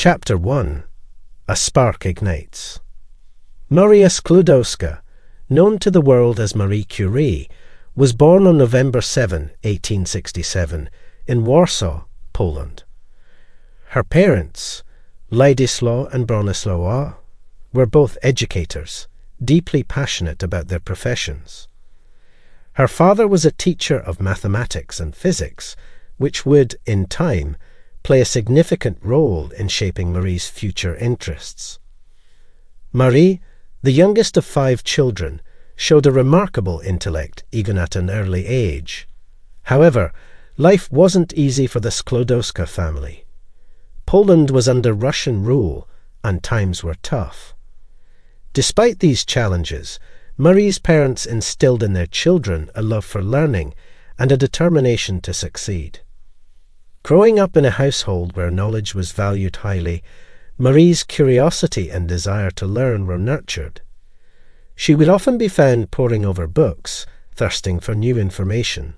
Chapter 1. A Spark Ignites. Maria Sklodowska, known to the world as Marie Curie, was born on November 7, 1867, in Warsaw, Poland. Her parents, Ladisław and Bronisława, were both educators, deeply passionate about their professions. Her father was a teacher of mathematics and physics, which would, in time, play a significant role in shaping Marie's future interests. Marie, the youngest of 5 children, showed a remarkable intellect even at an early age. However, life wasn't easy for the Sklodowska family. Poland was under Russian rule, and times were tough. Despite these challenges, Marie's parents instilled in their children a love for learning and a determination to succeed. Growing up in a household where knowledge was valued highly, Marie's curiosity and desire to learn were nurtured. She would often be found poring over books, thirsting for new information.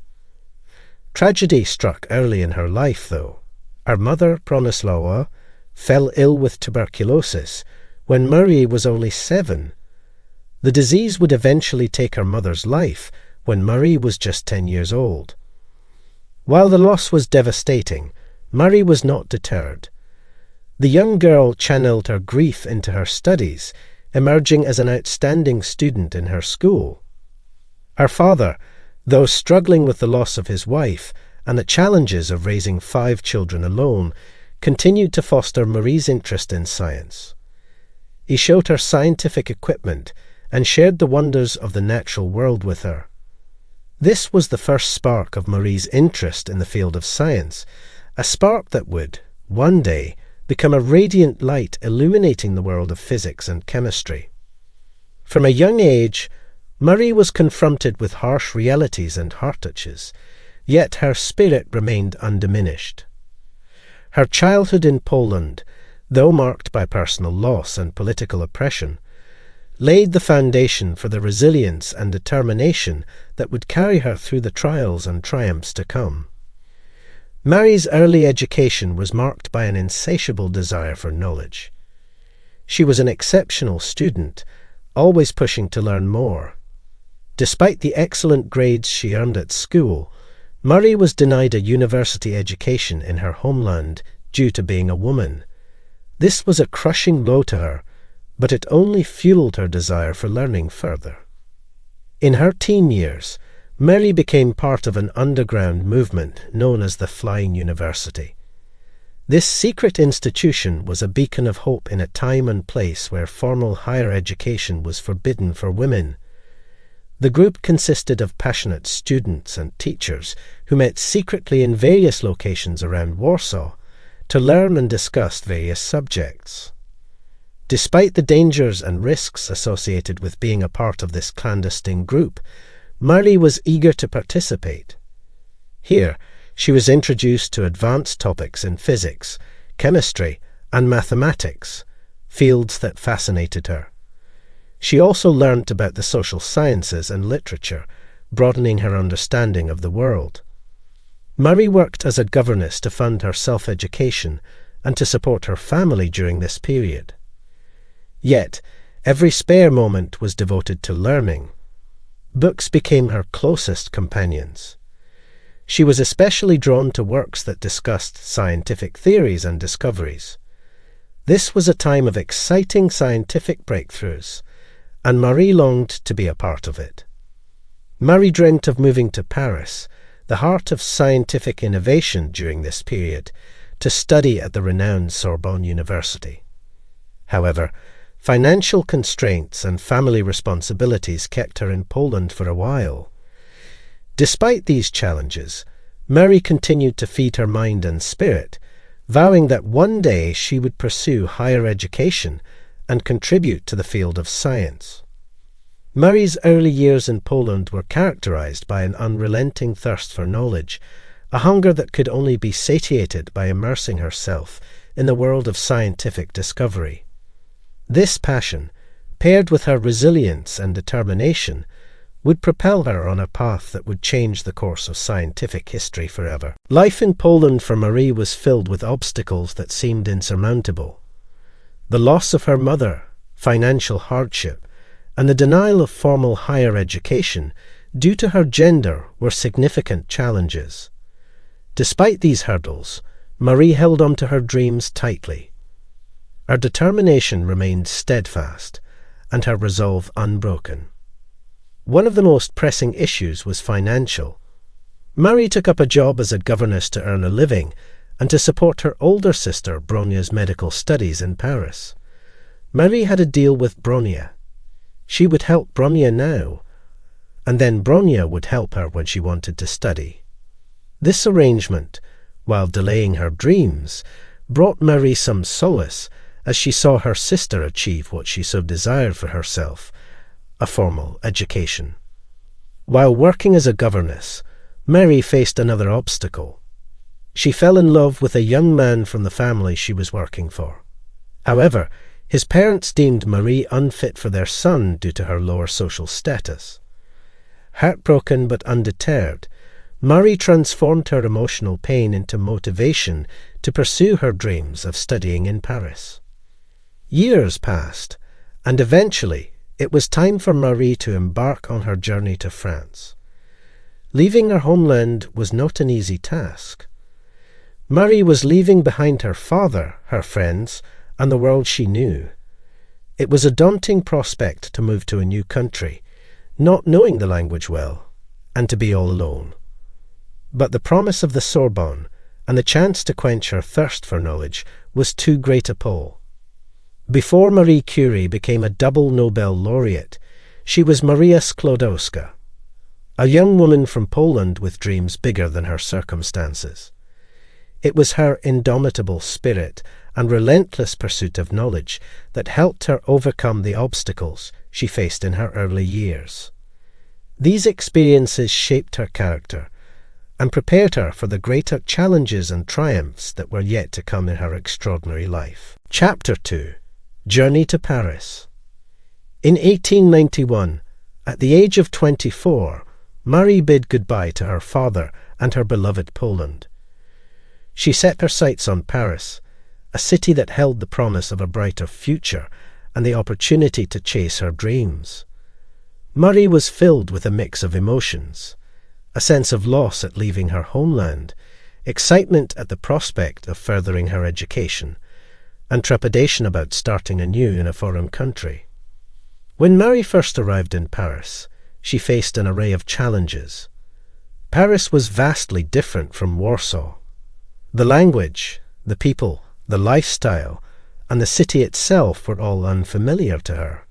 Tragedy struck early in her life, though. Her mother, Bronisława, fell ill with tuberculosis when Marie was only 7. The disease would eventually take her mother's life when Marie was just 10 years old. While the loss was devastating, Marie was not deterred. The young girl channeled her grief into her studies, emerging as an outstanding student in her school. Her father, though struggling with the loss of his wife and the challenges of raising 5 children alone, continued to foster Marie's interest in science. He showed her scientific equipment and shared the wonders of the natural world with her. This was the first spark of Marie's interest in the field of science, a spark that would, one day, become a radiant light illuminating the world of physics and chemistry. From a young age, Marie was confronted with harsh realities and heart-touches, yet her spirit remained undiminished. Her childhood in Poland, though marked by personal loss and political oppression, laid the foundation for the resilience and determination that would carry her through the trials and triumphs to come. Marie's early education was marked by an insatiable desire for knowledge. She was an exceptional student, always pushing to learn more. Despite the excellent grades she earned at school, Marie was denied a university education in her homeland due to being a woman. This was a crushing blow to her, but it only fueled her desire for learning further. In her teen years, Marie became part of an underground movement known as the Flying University. This secret institution was a beacon of hope in a time and place where formal higher education was forbidden for women. The group consisted of passionate students and teachers who met secretly in various locations around Warsaw to learn and discuss various subjects. Despite the dangers and risks associated with being a part of this clandestine group, Marie was eager to participate. Here, she was introduced to advanced topics in physics, chemistry, and mathematics, fields that fascinated her. She also learnt about the social sciences and literature, broadening her understanding of the world. Marie worked as a governess to fund her self-education and to support her family during this period. Yet, every spare moment was devoted to learning. Books became her closest companions. She was especially drawn to works that discussed scientific theories and discoveries. This was a time of exciting scientific breakthroughs, and Marie longed to be a part of it. Marie dreamt of moving to Paris, the heart of scientific innovation during this period, to study at the renowned Sorbonne University. However, financial constraints and family responsibilities kept her in Poland for a while. Despite these challenges, Marie continued to feed her mind and spirit, vowing that one day she would pursue higher education and contribute to the field of science. Marie's early years in Poland were characterized by an unrelenting thirst for knowledge, a hunger that could only be satiated by immersing herself in the world of scientific discovery. This passion, paired with her resilience and determination, would propel her on a path that would change the course of scientific history forever. Life in Poland for Marie was filled with obstacles that seemed insurmountable. The loss of her mother, financial hardship, and the denial of formal higher education due to her gender were significant challenges. Despite these hurdles, Marie held on to her dreams tightly. Her determination remained steadfast, and her resolve unbroken. One of the most pressing issues was financial. Marie took up a job as a governess to earn a living and to support her older sister Bronia's medical studies in Paris. Marie had a deal with Bronia. She would help Bronia now, and then Bronia would help her when she wanted to study. This arrangement, while delaying her dreams, brought Marie some solace as she saw her sister achieve what she so desired for herself, a formal education. While working as a governess, Marie faced another obstacle. She fell in love with a young man from the family she was working for. However, his parents deemed Marie unfit for their son due to her lower social status. Heartbroken but undeterred, Marie transformed her emotional pain into motivation to pursue her dreams of studying in Paris. Years passed, and eventually it was time for Marie to embark on her journey to France. Leaving her homeland was not an easy task. Marie was leaving behind her father, her friends, and the world she knew. It was a daunting prospect to move to a new country, not knowing the language well, and to be all alone. But the promise of the Sorbonne and the chance to quench her thirst for knowledge was too great a pull. Before Marie Curie became a double Nobel laureate, she was Maria Sklodowska, a young woman from Poland with dreams bigger than her circumstances. It was her indomitable spirit and relentless pursuit of knowledge that helped her overcome the obstacles she faced in her early years. These experiences shaped her character and prepared her for the greater challenges and triumphs that were yet to come in her extraordinary life. Chapter 2. Journey to Paris. In 1891, at the age of 24, Marie bid goodbye to her father and her beloved Poland. She set her sights on Paris, a city that held the promise of a brighter future and the opportunity to chase her dreams. Marie was filled with a mix of emotions, a sense of loss at leaving her homeland, excitement at the prospect of furthering her education, and trepidation about starting anew in a foreign country. When Marie first arrived in Paris, she faced an array of challenges. Paris was vastly different from Warsaw. The language, the people, the lifestyle, and the city itself were all unfamiliar to her.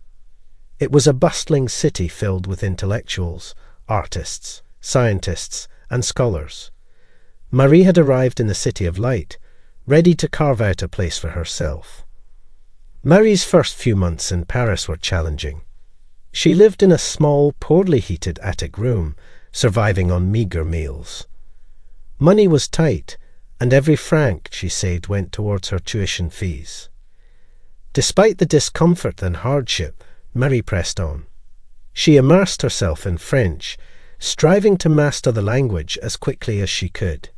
It was a bustling city filled with intellectuals, artists, scientists, and scholars. Marie had arrived in the City of Light, ready to carve out a place for herself. Marie's first few months in Paris were challenging. She lived in a small, poorly heated attic room, surviving on meagre meals. Money was tight, and every franc she saved went towards her tuition fees. Despite the discomfort and hardship, Marie pressed on. She immersed herself in French, striving to master the language as quickly as she could.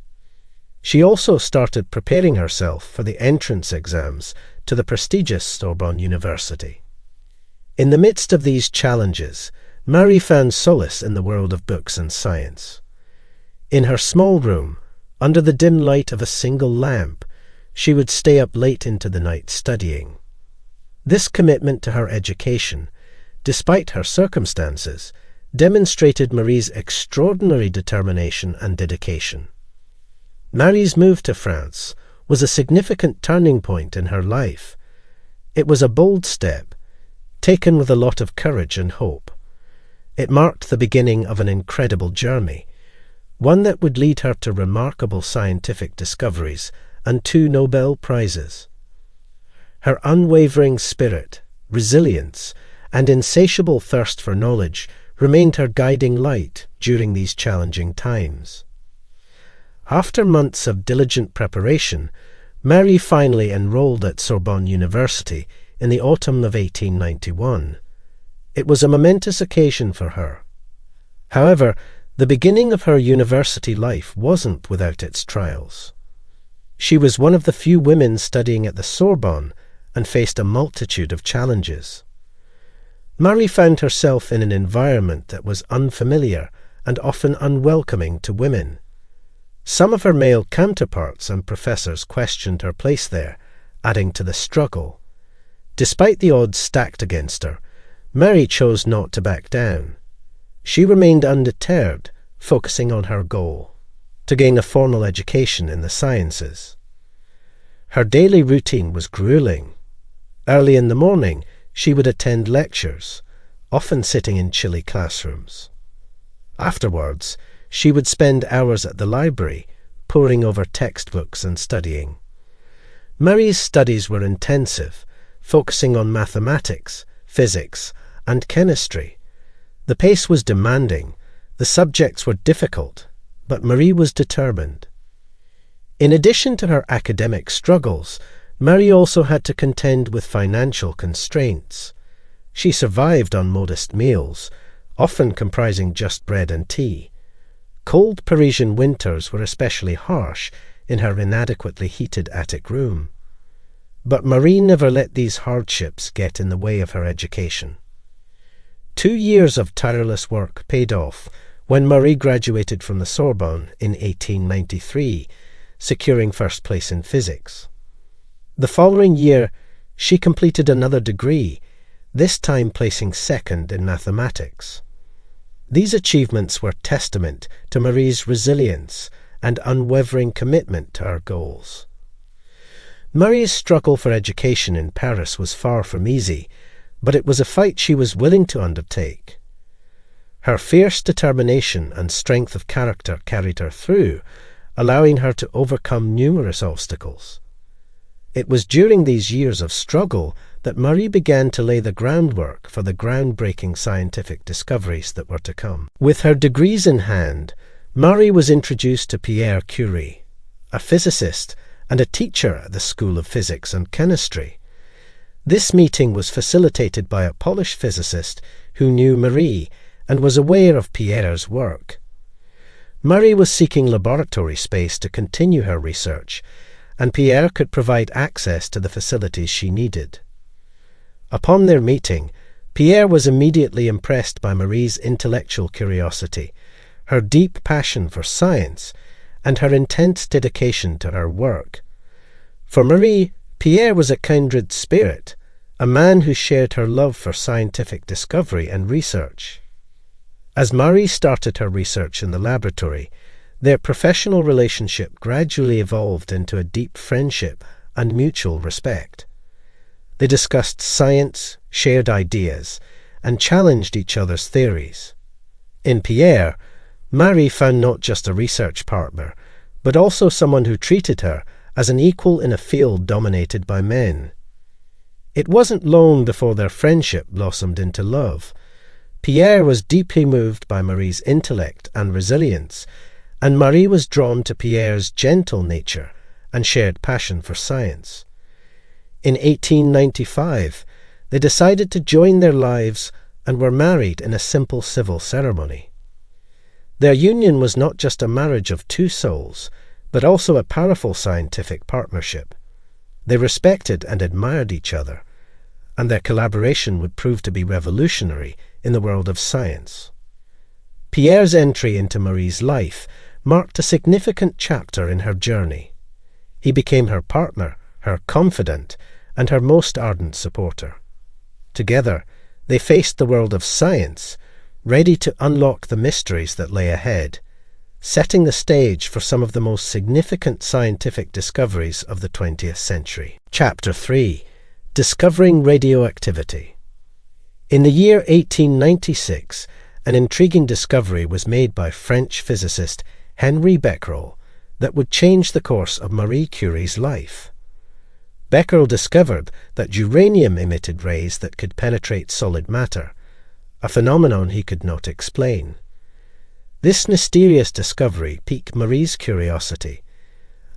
She also started preparing herself for the entrance exams to the prestigious Sorbonne University. In the midst of these challenges, Marie found solace in the world of books and science. In her small room, under the dim light of a single lamp, she would stay up late into the night studying. This commitment to her education, despite her circumstances, demonstrated Marie's extraordinary determination and dedication. Marie's move to France was a significant turning point in her life. It was a bold step, taken with a lot of courage and hope. It marked the beginning of an incredible journey, one that would lead her to remarkable scientific discoveries and 2 Nobel Prizes. Her unwavering spirit, resilience, and insatiable thirst for knowledge remained her guiding light during these challenging times. After months of diligent preparation, Marie finally enrolled at Sorbonne University in the autumn of 1891. It was a momentous occasion for her. However, the beginning of her university life wasn't without its trials. She was one of the few women studying at the Sorbonne and faced a multitude of challenges. Marie found herself in an environment that was unfamiliar and often unwelcoming to women. Some of her male counterparts and professors questioned her place there, adding to the struggle. Despite the odds stacked against her, Marie chose not to back down. She remained undeterred, focusing on her goal, to gain a formal education in the sciences. Her daily routine was grueling. Early in the morning, she would attend lectures, often sitting in chilly classrooms. Afterwards, she would spend hours at the library, poring over textbooks and studying. Marie's studies were intensive, focusing on mathematics, physics, and chemistry. The pace was demanding, the subjects were difficult, but Marie was determined. In addition to her academic struggles, Marie also had to contend with financial constraints. She survived on modest meals, often comprising just bread and tea. Cold Parisian winters were especially harsh in her inadequately heated attic room. But Marie never let these hardships get in the way of her education. 2 years of tireless work paid off when Marie graduated from the Sorbonne in 1893, securing first place in physics. The following year, she completed another degree, this time placing second in mathematics. These achievements were testament to Marie's resilience and unwavering commitment to her goals. Marie's struggle for education in Paris was far from easy, but it was a fight she was willing to undertake. Her fierce determination and strength of character carried her through, allowing her to overcome numerous obstacles. It was during these years of struggle that Marie began to lay the groundwork for the groundbreaking scientific discoveries that were to come. With her degrees in hand, Marie was introduced to Pierre Curie, a physicist and a teacher at the School of Physics and Chemistry. This meeting was facilitated by a Polish physicist who knew Marie and was aware of Pierre's work. Marie was seeking laboratory space to continue her research, and Pierre could provide access to the facilities she needed. Upon their meeting, Pierre was immediately impressed by Marie's intellectual curiosity, her deep passion for science, and her intense dedication to her work. For Marie, Pierre was a kindred spirit, a man who shared her love for scientific discovery and research. As Marie started her research in the laboratory, their professional relationship gradually evolved into a deep friendship and mutual respect. They discussed science, shared ideas, and challenged each other's theories. In Pierre, Marie found not just a research partner, but also someone who treated her as an equal in a field dominated by men. It wasn't long before their friendship blossomed into love. Pierre was deeply moved by Marie's intellect and resilience, and Marie was drawn to Pierre's gentle nature and shared passion for science. In 1895, they decided to join their lives and were married in a simple civil ceremony. Their union was not just a marriage of two souls, but also a powerful scientific partnership. They respected and admired each other, and their collaboration would prove to be revolutionary in the world of science. Pierre's entry into Marie's life marked a significant chapter in her journey. He became her partner, her confidant, and her most ardent supporter. Together, they faced the world of science, ready to unlock the mysteries that lay ahead, setting the stage for some of the most significant scientific discoveries of the 20th century. Chapter 3. Discovering radioactivity. In the year 1896, an intriguing discovery was made by French physicist Henri Becquerel that would change the course of Marie Curie's life. Becquerel discovered that uranium emitted rays that could penetrate solid matter, a phenomenon he could not explain. This mysterious discovery piqued Marie's curiosity,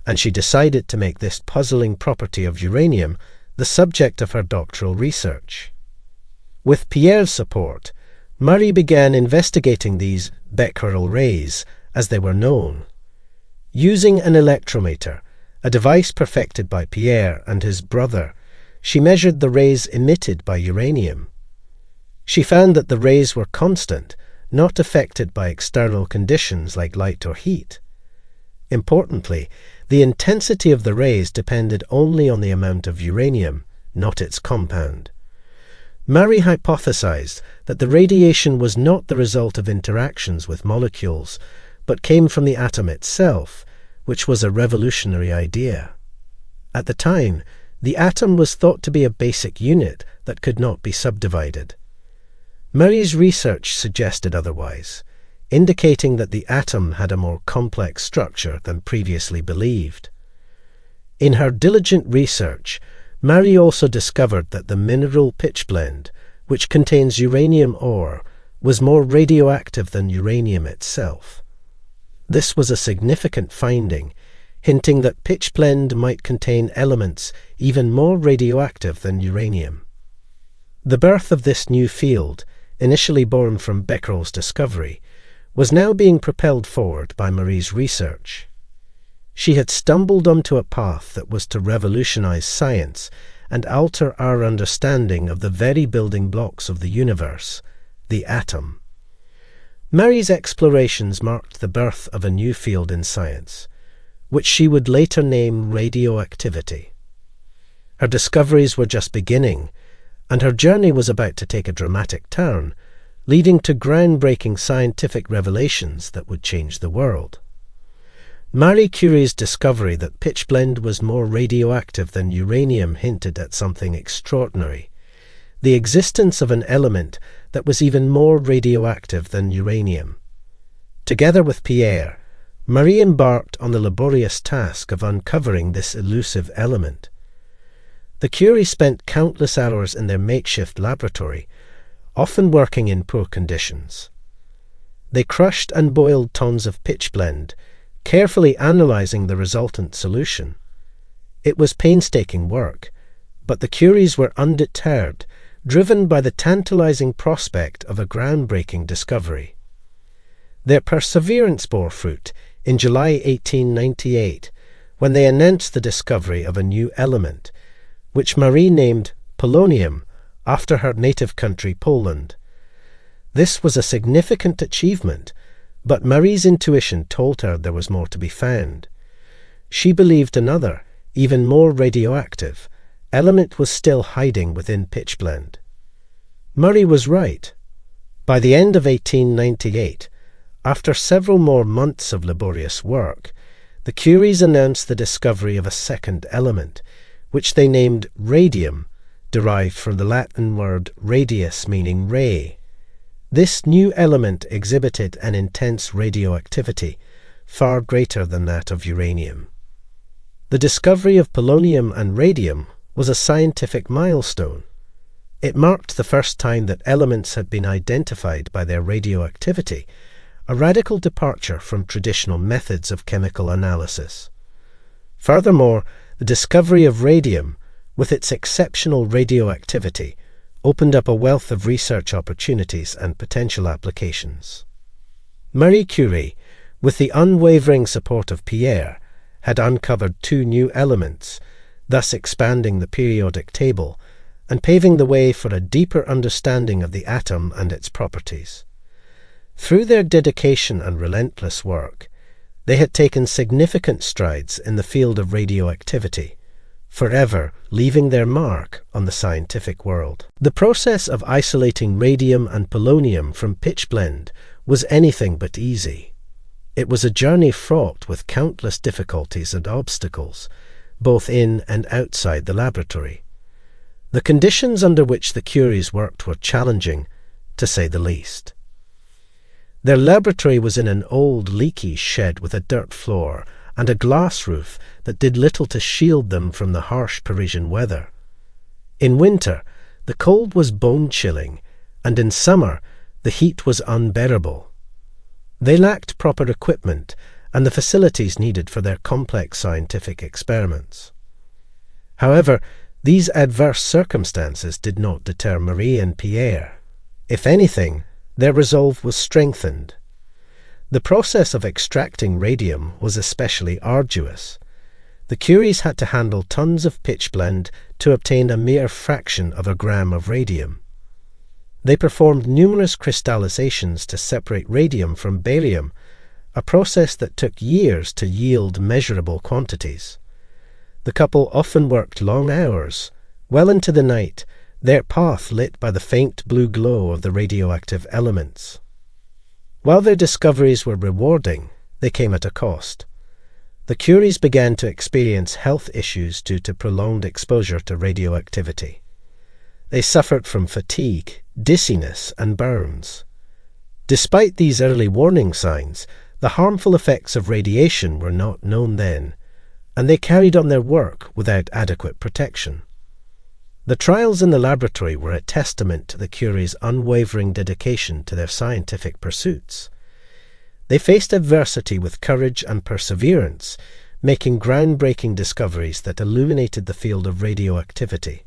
and she decided to make this puzzling property of uranium the subject of her doctoral research. With Pierre's support, Marie began investigating these Becquerel rays, as they were known. Using an electrometer, a device perfected by Pierre and his brother, she measured the rays emitted by uranium. She found that the rays were constant, not affected by external conditions like light or heat. Importantly, the intensity of the rays depended only on the amount of uranium, not its compound. Marie hypothesized that the radiation was not the result of interactions with molecules, but came from the atom itself, which was a revolutionary idea. At the time, the atom was thought to be a basic unit that could not be subdivided. Marie's research suggested otherwise, indicating that the atom had a more complex structure than previously believed. In her diligent research, Marie also discovered that the mineral pitchblende, which contains uranium ore, was more radioactive than uranium itself. This was a significant finding, hinting that pitchblende might contain elements even more radioactive than uranium. The birth of this new field, initially born from Becquerel's discovery, was now being propelled forward by Marie's research. She had stumbled onto a path that was to revolutionize science and alter our understanding of the very building blocks of the universe, the atom. Marie's explorations marked the birth of a new field in science, which she would later name radioactivity. Her discoveries were just beginning, and her journey was about to take a dramatic turn, leading to groundbreaking scientific revelations that would change the world. Marie Curie's discovery that pitchblende was more radioactive than uranium hinted at something extraordinary: the existence of an element that was even more radioactive than uranium. Together with Pierre, Marie embarked on the laborious task of uncovering this elusive element. The Curie spent countless hours in their makeshift laboratory, often working in poor conditions. They crushed and boiled tons of pitchblende, carefully analyzing the resultant solution. It was painstaking work, but the Curies were undeterred, driven by the tantalizing prospect of a groundbreaking discovery. Their perseverance bore fruit in July 1898, when they announced the discovery of a new element, which Marie named polonium, after her native country Poland. This was a significant achievement, but Marie's intuition told her there was more to be found. She believed another, even more radioactive, element was still hiding within pitchblende. Marie was right. By the end of 1898, after several more months of laborious work, the Curies announced the discovery of a second element, which they named radium, derived from the Latin word radius, meaning ray. This new element exhibited an intense radioactivity, far greater than that of uranium. The discovery of polonium and radium was a scientific milestone. It marked the first time that elements had been identified by their radioactivity, a radical departure from traditional methods of chemical analysis. Furthermore, the discovery of radium, with its exceptional radioactivity, opened up a wealth of research opportunities and potential applications. Marie Curie, with the unwavering support of Pierre, had uncovered two new elements, thus expanding the periodic table and paving the way for a deeper understanding of the atom and its properties. Through their dedication and relentless work, they had taken significant strides in the field of radioactivity, forever leaving their mark on the scientific world. The process of isolating radium and polonium from pitchblende was anything but easy. It was a journey fraught with countless difficulties and obstacles, both in and outside the laboratory. The conditions under which the Curies worked were challenging, to say the least. Their laboratory was in an old, leaky shed with a dirt floor and a glass roof that did little to shield them from the harsh Parisian weather. In winter, the cold was bone-chilling, and in summer, the heat was unbearable. They lacked proper equipment and the facilities needed for their complex scientific experiments. However, these adverse circumstances did not deter Marie and Pierre. If anything, their resolve was strengthened. The process of extracting radium was especially arduous. The Curies had to handle tons of pitchblende to obtain a mere fraction of a gram of radium. They performed numerous crystallizations to separate radium from barium, a process that took years to yield measurable quantities. The couple often worked long hours, well into the night, their path lit by the faint blue glow of the radioactive elements. While their discoveries were rewarding, they came at a cost. The Curies began to experience health issues due to prolonged exposure to radioactivity. They suffered from fatigue, dizziness, and burns. Despite these early warning signs, the harmful effects of radiation were not known then, and they carried on their work without adequate protection. The trials in the laboratory were a testament to the Curies' unwavering dedication to their scientific pursuits. They faced adversity with courage and perseverance, making groundbreaking discoveries that illuminated the field of radioactivity.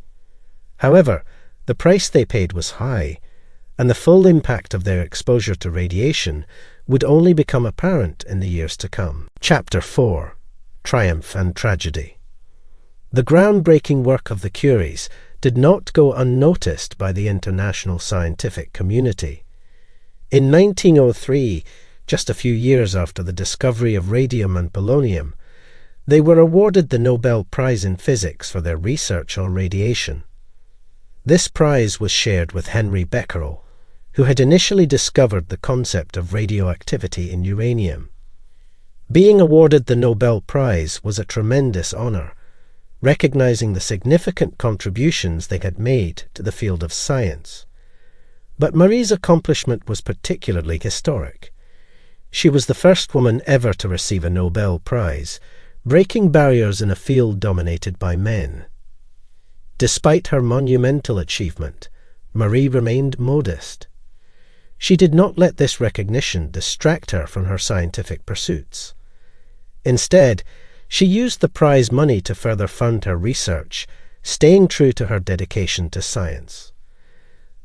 However, the price they paid was high, and the full impact of their exposure to radiation would only become apparent in the years to come. Chapter 4: Triumph and Tragedy. The groundbreaking work of the Curies did not go unnoticed by the international scientific community. In 1903, just a few years after the discovery of radium and polonium, they were awarded the Nobel Prize in Physics for their research on radiation. This prize was shared with Henry Becquerel, who had initially discovered the concept of radioactivity in uranium. Being awarded the Nobel Prize was a tremendous honor, recognizing the significant contributions they had made to the field of science. But Marie's accomplishment was particularly historic. She was the first woman ever to receive a Nobel Prize, breaking barriers in a field dominated by men. Despite her monumental achievement, Marie remained modest. She did not let this recognition distract her from her scientific pursuits. Instead, she used the prize money to further fund her research, staying true to her dedication to science.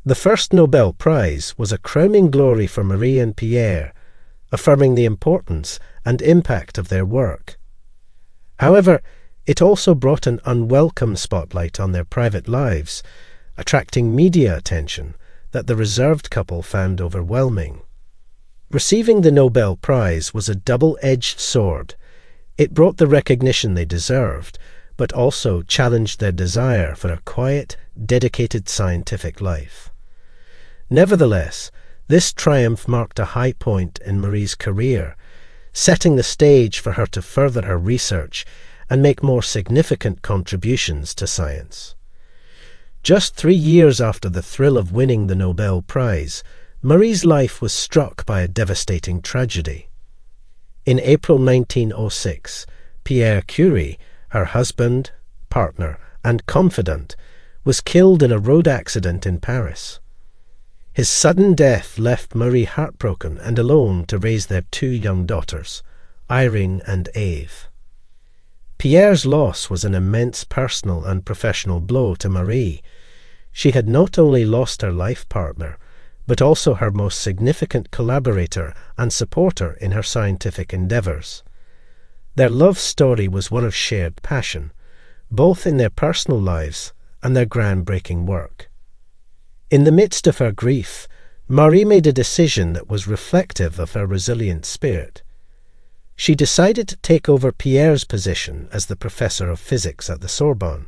The first Nobel Prize was a crowning glory for Marie and Pierre, affirming the importance and impact of their work. However, it also brought an unwelcome spotlight on their private lives, attracting media attention that the reserved couple found overwhelming. Receiving the Nobel Prize was a double-edged sword. It brought the recognition they deserved, but also challenged their desire for a quiet, dedicated scientific life. Nevertheless, this triumph marked a high point in Marie's career, setting the stage for her to further her research and make more significant contributions to science. Just 3 years after the thrill of winning the Nobel Prize, Marie's life was struck by a devastating tragedy. In April 1906, Pierre Curie, her husband, partner, and confidant, was killed in a road accident in Paris. His sudden death left Marie heartbroken and alone to raise their 2 young daughters, Irene and Eve. Pierre's loss was an immense personal and professional blow to Marie. She had not only lost her life partner, but also her most significant collaborator and supporter in her scientific endeavours. Their love story was one of shared passion, both in their personal lives and their groundbreaking work. In the midst of her grief, Marie made a decision that was reflective of her resilient spirit. She decided to take over Pierre's position as the professor of physics at the Sorbonne.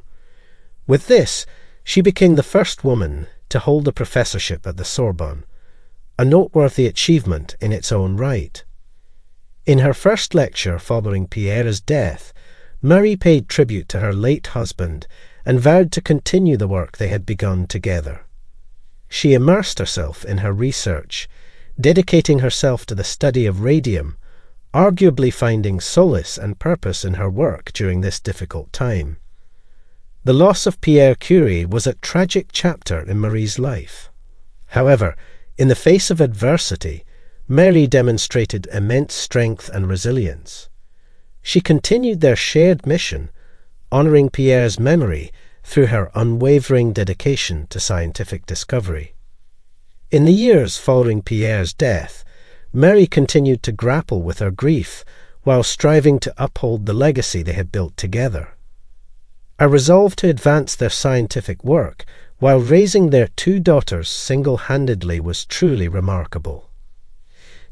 With this, she became the first woman to hold a professorship at the Sorbonne, a noteworthy achievement in its own right. In her first lecture following Pierre's death, Marie paid tribute to her late husband and vowed to continue the work they had begun together. She immersed herself in her research, dedicating herself to the study of radium, arguably finding solace and purpose in her work during this difficult time. The loss of Pierre Curie was a tragic chapter in Marie's life. However, in the face of adversity, Marie demonstrated immense strength and resilience. She continued their shared mission, honouring Pierre's memory through her unwavering dedication to scientific discovery. In the years following Pierre's death, Marie continued to grapple with her grief while striving to uphold the legacy they had built together. A resolve to advance their scientific work while raising their two daughters single-handedly was truly remarkable.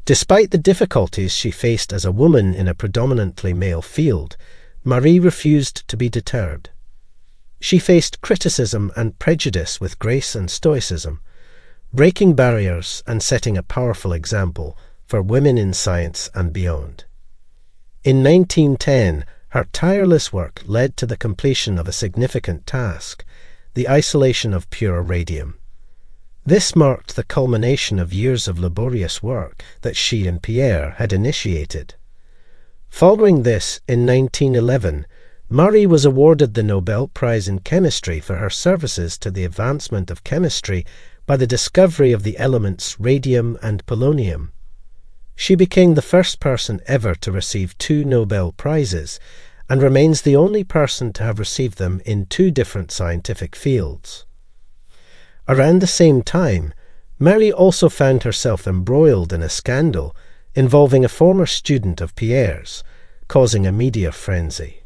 Despite the difficulties she faced as a woman in a predominantly male field, Marie refused to be deterred. She faced criticism and prejudice with grace and stoicism, breaking barriers and setting a powerful example for women in science and beyond. In 1910, her tireless work led to the completion of a significant task, the isolation of pure radium. This marked the culmination of years of laborious work that she and Pierre had initiated. Following this, in 1911, Marie was awarded the Nobel Prize in Chemistry for her services to the advancement of chemistry by the discovery of the elements radium and polonium. She became the first person ever to receive 2 Nobel Prizes and remains the only person to have received them in 2 different scientific fields. Around the same time, Marie also found herself embroiled in a scandal involving a former student of Pierre's, causing a media frenzy.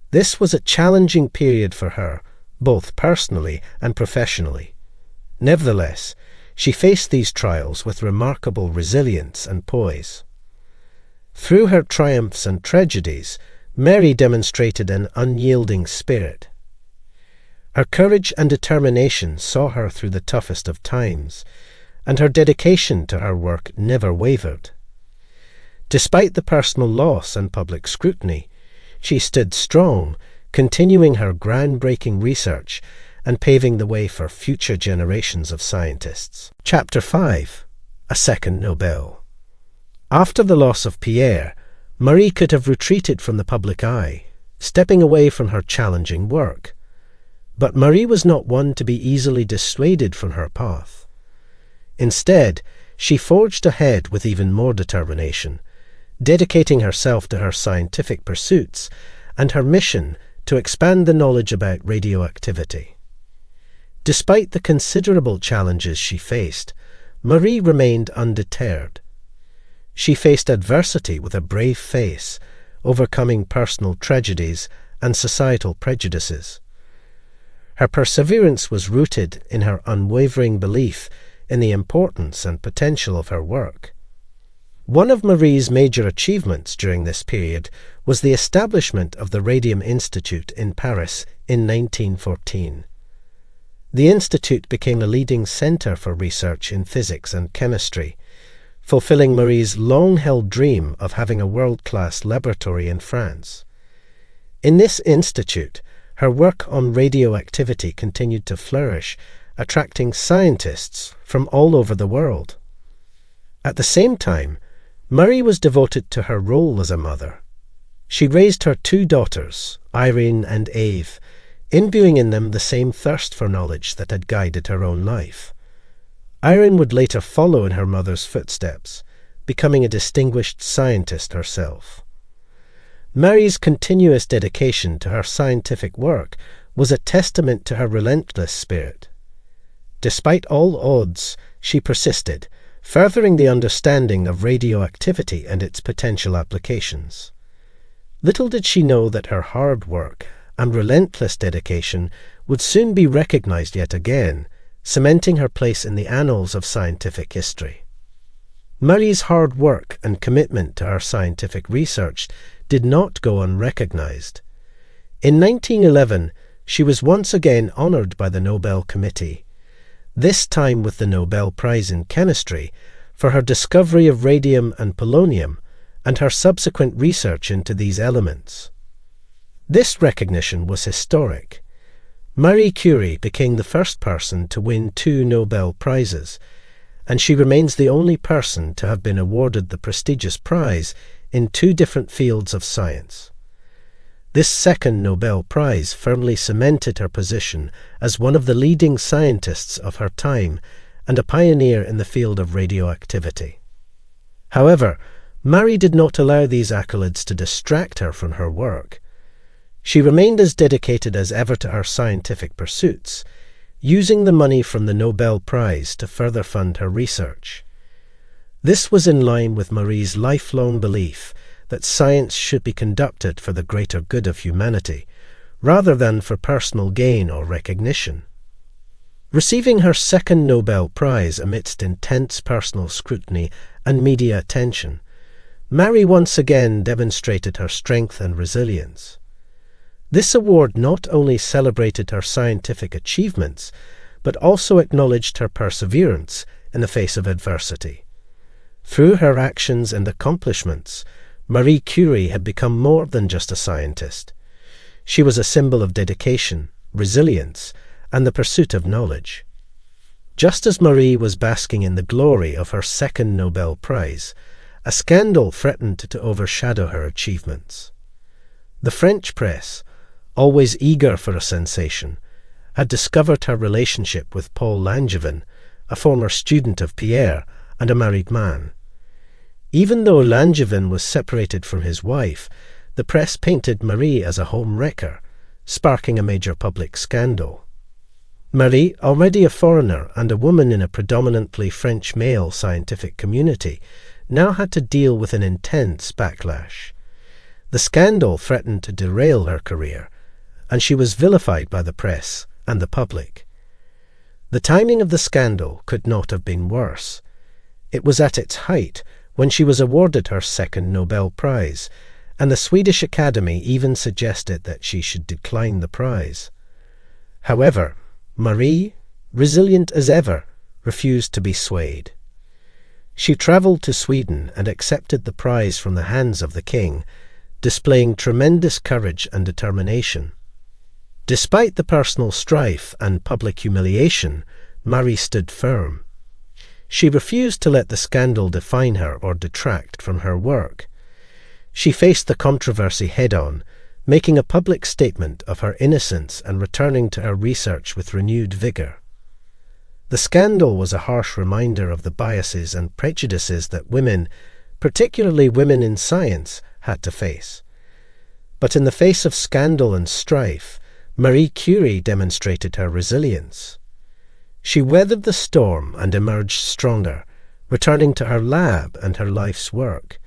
This was a challenging period for her, both personally and professionally. Nevertheless, she faced these trials with remarkable resilience and poise. Through her triumphs and tragedies, Marie demonstrated an unyielding spirit. Her courage and determination saw her through the toughest of times, and her dedication to her work never wavered. Despite the personal loss and public scrutiny, she stood strong, continuing her groundbreaking research and paving the way for future generations of scientists. Chapter 5. A Second Nobel. After the loss of Pierre, Marie could have retreated from the public eye, stepping away from her challenging work. But Marie was not one to be easily dissuaded from her path. Instead, she forged ahead with even more determination, dedicating herself to her scientific pursuits and her mission to expand the knowledge about radioactivity. Despite the considerable challenges she faced, Marie remained undeterred. She faced adversity with a brave face, overcoming personal tragedies and societal prejudices. Her perseverance was rooted in her unwavering belief in the importance and potential of her work. One of Marie's major achievements during this period was the establishment of the Radium Institute in Paris in 1914. The institute became a leading centre for research in physics and chemistry, fulfilling Marie's long-held dream of having a world-class laboratory in France. In this institute, her work on radioactivity continued to flourish, attracting scientists from all over the world. At the same time, Marie was devoted to her role as a mother. She raised her 2 daughters, Irene and Eve, imbuing in them the same thirst for knowledge that had guided her own life. Irene would later follow in her mother's footsteps, becoming a distinguished scientist herself. Marie's continuous dedication to her scientific work was a testament to her relentless spirit. Despite all odds, she persisted, furthering the understanding of radioactivity and its potential applications. Little did she know that her hard work and relentless dedication would soon be recognized yet again, cementing her place in the annals of scientific history. Marie's hard work and commitment to her scientific research did not go unrecognized. In 1911, she was once again honored by the Nobel Committee, this time with the Nobel Prize in Chemistry, for her discovery of radium and polonium and her subsequent research into these elements. This recognition was historic. Marie Curie became the first person to win 2 Nobel Prizes, and she remains the only person to have been awarded the prestigious prize in 2 different fields of science. This second Nobel Prize firmly cemented her position as one of the leading scientists of her time and a pioneer in the field of radioactivity. However, Marie did not allow these accolades to distract her from her work. She remained as dedicated as ever to her scientific pursuits, using the money from the Nobel Prize to further fund her research. This was in line with Marie's lifelong belief that science should be conducted for the greater good of humanity, rather than for personal gain or recognition. Receiving her second Nobel Prize amidst intense personal scrutiny and media attention, Marie once again demonstrated her strength and resilience. This award not only celebrated her scientific achievements, but also acknowledged her perseverance in the face of adversity. Through her actions and accomplishments, Marie Curie had become more than just a scientist. She was a symbol of dedication, resilience, and the pursuit of knowledge. Just as Marie was basking in the glory of her second Nobel Prize, a scandal threatened to overshadow her achievements. The French press, always eager for a sensation, had discovered her relationship with Paul Langevin, a former student of Pierre and a married man. Even though Langevin was separated from his wife, the press painted Marie as a home wrecker, sparking a major public scandal. Marie, already a foreigner and a woman in a predominantly French male scientific community, now had to deal with an intense backlash. The scandal threatened to derail her career, and she was vilified by the press and the public. The timing of the scandal could not have been worse. It was at its height when she was awarded her second Nobel Prize, and the Swedish Academy even suggested that she should decline the prize. However, Marie, resilient as ever, refused to be swayed. She travelled to Sweden and accepted the prize from the hands of the king, displaying tremendous courage and determination. Despite the personal strife and public humiliation, Marie stood firm. She refused to let the scandal define her or detract from her work. She faced the controversy head-on, making a public statement of her innocence and returning to her research with renewed vigour. The scandal was a harsh reminder of the biases and prejudices that women, particularly women in science, had to face. But in the face of scandal and strife, Marie Curie demonstrated her resilience. She weathered the storm and emerged stronger, returning to her lab and her life's work,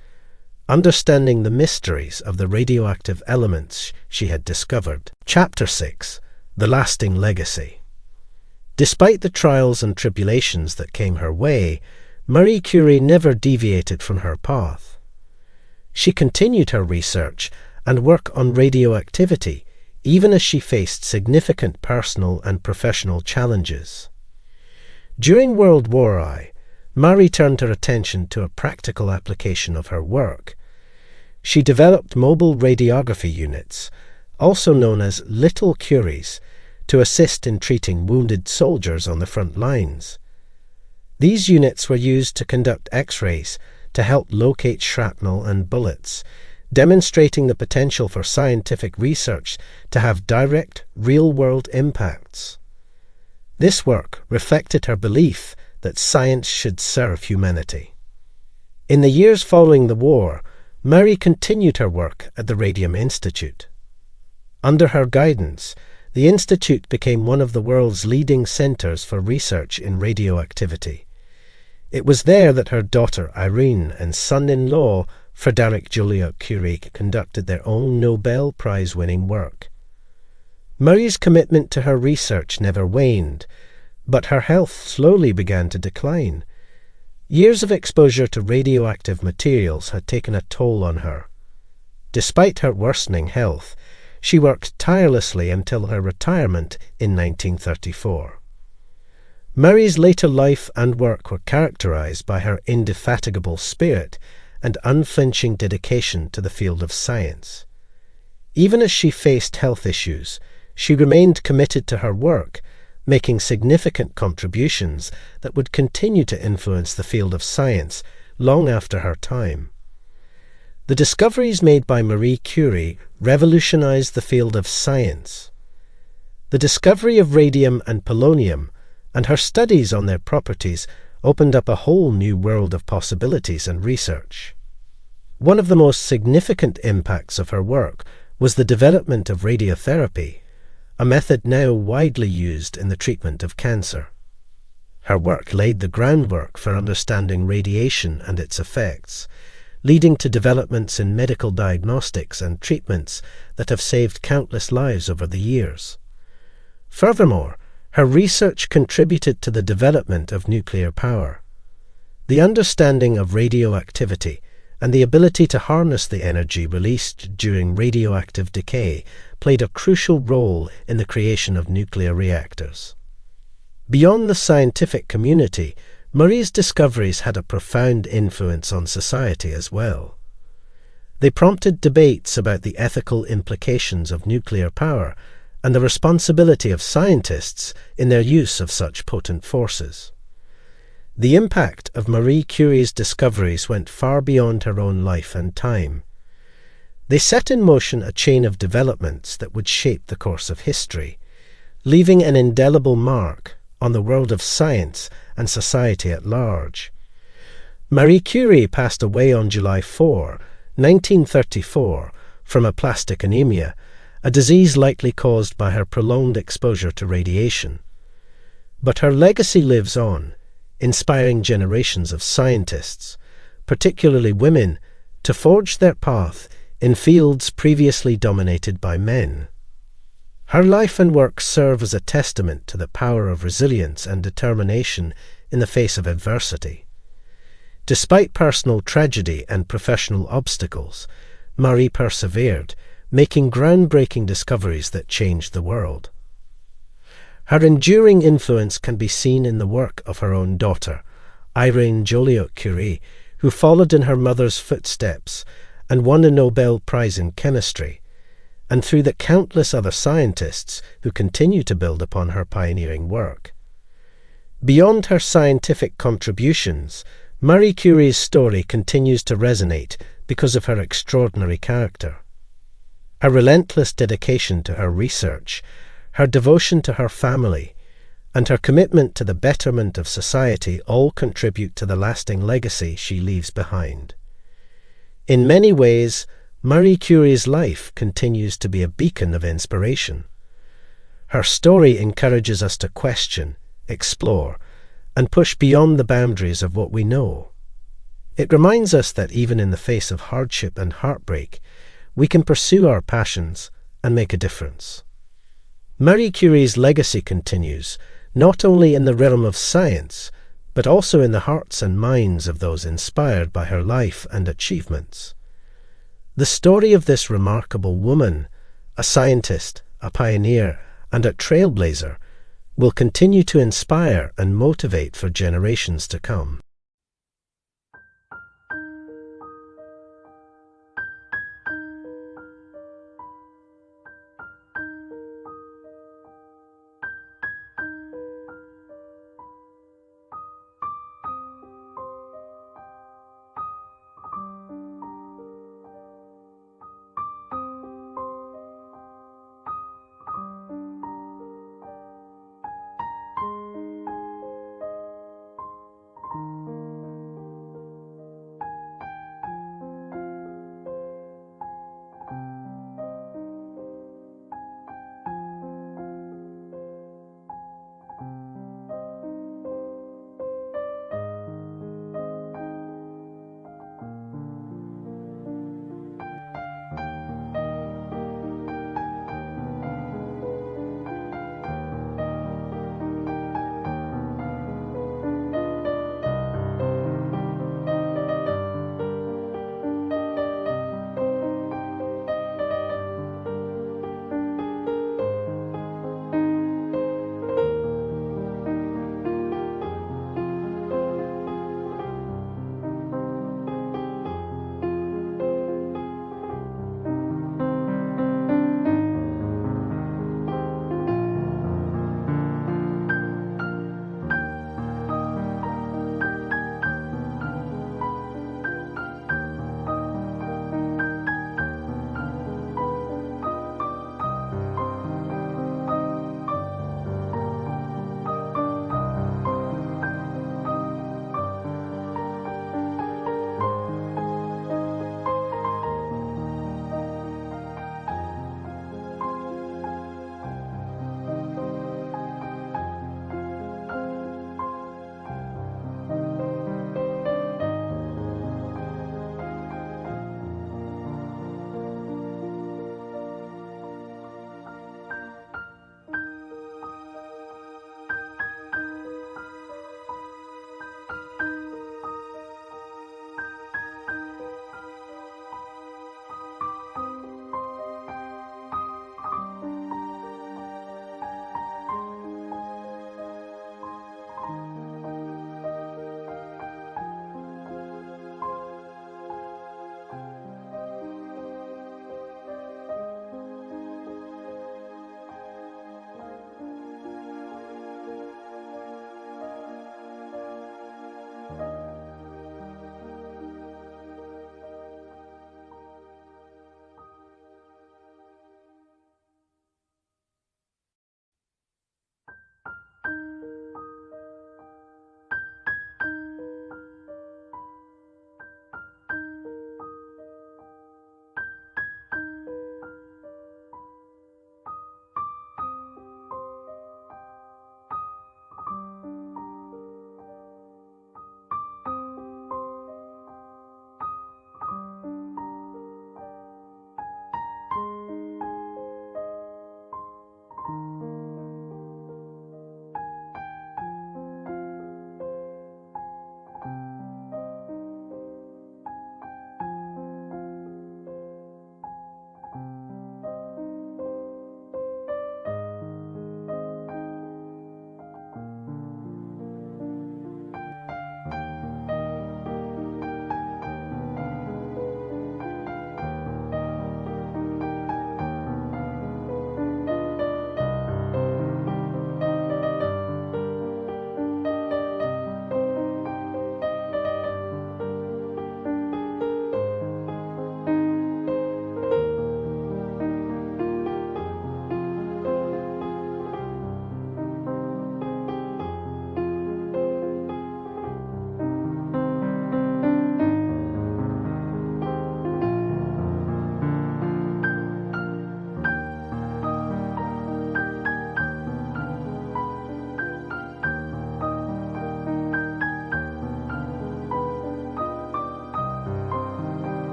understanding the mysteries of the radioactive elements she had discovered. Chapter 6: The Lasting Legacy. Despite the trials and tribulations that came her way, Marie Curie never deviated from her path. She continued her research and work on radioactivity, even as she faced significant personal and professional challenges. During World War I, Marie turned her attention to a practical application of her work. She developed mobile radiography units, also known as Little Curies, to assist in treating wounded soldiers on the front lines. These units were used to conduct X-rays to help locate shrapnel and bullets, demonstrating the potential for scientific research to have direct, real-world impacts. This work reflected her belief that science should serve humanity. In the years following the war, Marie continued her work at the Radium Institute. Under her guidance, the Institute became one of the world's leading centres for research in radioactivity. It was there that her daughter Irene and son-in-law Frédéric Joliot-Curie conducted their own Nobel Prize-winning work. Marie's commitment to her research never waned, but her health slowly began to decline. Years of exposure to radioactive materials had taken a toll on her. Despite her worsening health, she worked tirelessly until her retirement in 1934. Marie's later life and work were characterized by her indefatigable spirit and unflinching dedication to the field of science. Even as she faced health issues, she remained committed to her work, making significant contributions that would continue to influence the field of science long after her time. The discoveries made by Marie Curie revolutionized the field of science. The discovery of radium and polonium and her studies on their properties opened up a whole new world of possibilities and research. One of the most significant impacts of her work was the development of radiotherapy, a method now widely used in the treatment of cancer. Her work laid the groundwork for understanding radiation and its effects, leading to developments in medical diagnostics and treatments that have saved countless lives over the years. Furthermore, her research contributed to the development of nuclear power. The understanding of radioactivity and the ability to harness the energy released during radioactive decay played a crucial role in the creation of nuclear reactors. Beyond the scientific community, Marie's discoveries had a profound influence on society as well. They prompted debates about the ethical implications of nuclear power and the responsibility of scientists in their use of such potent forces. The impact of Marie Curie's discoveries went far beyond her own life and time. They set in motion a chain of developments that would shape the course of history, leaving an indelible mark on the world of science and society at large. Marie Curie passed away on July 4, 1934, from aplastic anemia, a disease likely caused by her prolonged exposure to radiation. But her legacy lives on, inspiring generations of scientists, particularly women, to forge their path in fields previously dominated by men. Her life and work serve as a testament to the power of resilience and determination in the face of adversity. Despite personal tragedy and professional obstacles, Marie persevered, making groundbreaking discoveries that changed the world. Her enduring influence can be seen in the work of her own daughter, Irene Joliot-Curie, who followed in her mother's footsteps and won a Nobel Prize in Chemistry, and through the countless other scientists who continue to build upon her pioneering work. Beyond her scientific contributions, Marie Curie's story continues to resonate because of her extraordinary character. Her relentless dedication to her research, her devotion to her family, and her commitment to the betterment of society all contribute to the lasting legacy she leaves behind. In many ways, Marie Curie's life continues to be a beacon of inspiration. Her story encourages us to question, explore, and push beyond the boundaries of what we know. It reminds us that even in the face of hardship and heartbreak, we can pursue our passions and make a difference. Marie Curie's legacy continues, not only in the realm of science, but also in the hearts and minds of those inspired by her life and achievements. The story of this remarkable woman, a scientist, a pioneer, and a trailblazer, will continue to inspire and motivate for generations to come.